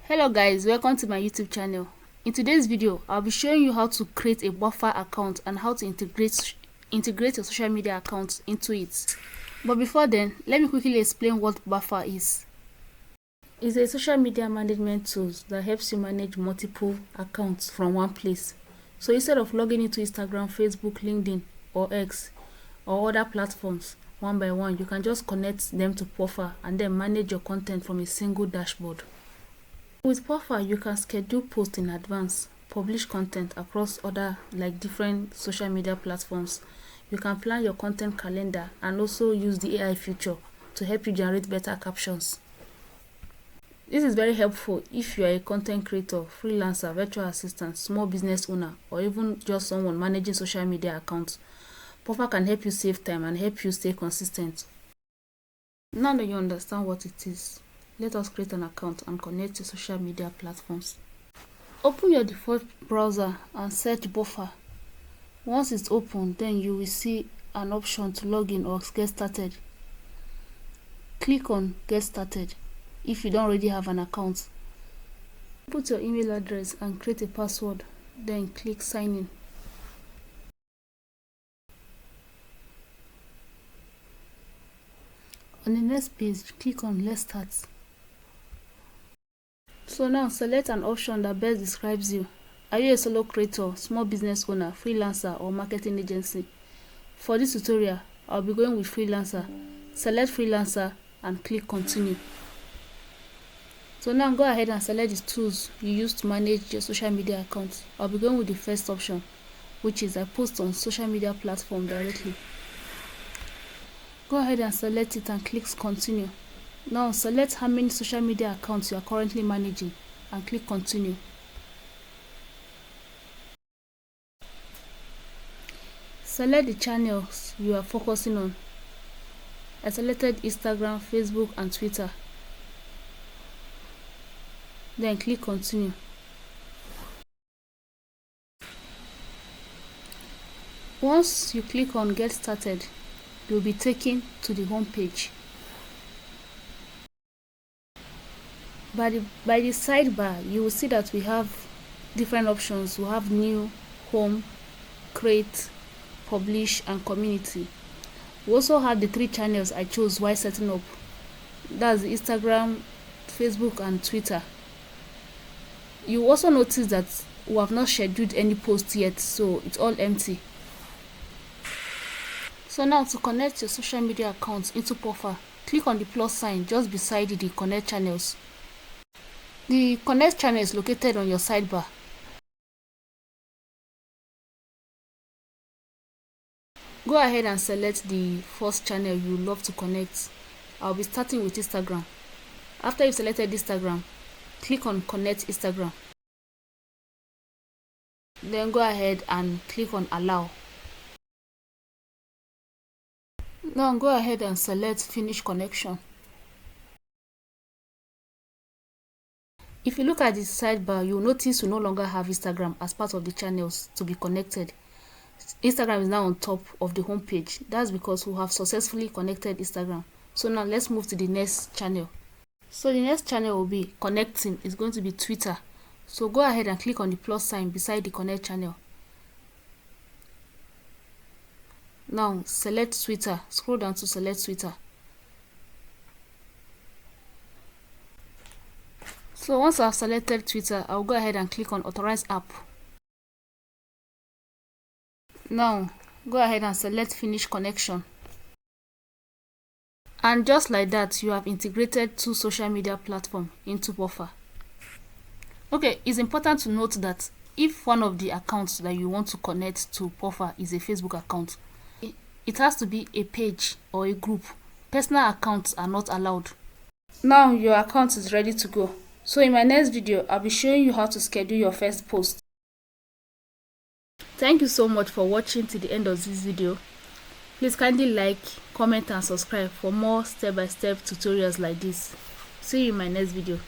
Hello guys, welcome to my YouTube channel. In today's video, I'll be showing you how to create a buffer account and how to integrate your social media account into it. But before then, let me quickly explain what buffer is. It's a social media management tool that helps you manage multiple accounts from one place. So instead of logging into Instagram, Facebook, LinkedIn, or X, or other platforms one by one, you can just connect them to Buffer and then manage your content from a single dashboard. With Buffer, you can schedule posts in advance, publish content across other different social media platforms. You can plan your content calendar and also use the AI feature to help you generate better captions. This is very helpful if you are a content creator, freelancer, virtual assistant, small business owner, or even just someone managing social media accounts. Buffer can help you save time and help you stay consistent. Now that you understand what it is, let us create an account and connect to social media platforms. Open your default browser and search Buffer. Once it's open, then you will see an option to log in or get started. Click on Get Started if you don't already have an account. Put your email address and create a password, then click Sign In. On the next page, click on Let's Start. So now select an option that best describes you. Are you a solo creator, small business owner, freelancer, or marketing agency? For this tutorial, I'll be going with freelancer. Select freelancer and click Continue. So now go ahead and select the tools you use to manage your social media account. I'll be going with the first option, which is I post on social media platform directly. Go ahead and select it and click Continue. Now select how many social media accounts you are currently managing and click Continue. Select the channels you are focusing on. I selected Instagram, Facebook, and Twitter. Then click Continue. Once you click on Get Started, you'll be taken to the home page. By the sidebar, you will see that we have different options. We have New, Home, Create, Publish, and Community. We also have the 3 channels I chose while setting up. That's Instagram, Facebook, and Twitter. You also notice that we have not scheduled any posts yet, so it's all empty. So now to connect your social media accounts into Buffer, click on the plus sign just beside the Connect channels. The Connect channel is located on your sidebar. Go ahead and select the first channel you love to connect. I'll be starting with Instagram. After you've selected Instagram, click on Connect Instagram. Then go ahead and click on Allow. Now go ahead and select Finish Connection. If you look at the sidebar, you'll notice you no longer have Instagram as part of the channels to be connected. Instagram is now on top of the home page. That's because we have successfully connected Instagram. So now let's move to the next channel. So the next channel will be connecting. It's going to be Twitter. So go ahead and click on the plus sign beside the Connect channel. Now select Twitter. Scroll down to select Twitter. So once I've selected Twitter, I'll go ahead and click on Authorize App. Now go ahead and select Finish Connection. And just like that, you have integrated 2 social media platforms into Buffer. Okay, it's important to note that if one of the accounts that you want to connect to Buffer is a Facebook account, it has to be a page or a group. Personal accounts are not allowed. Now your account is ready to go. So in my next video, I'll be showing you how to schedule your first post. Thank you so much for watching to the end of this video. Please kindly like, comment, and subscribe for more step-by-step tutorials like this. See you in my next video.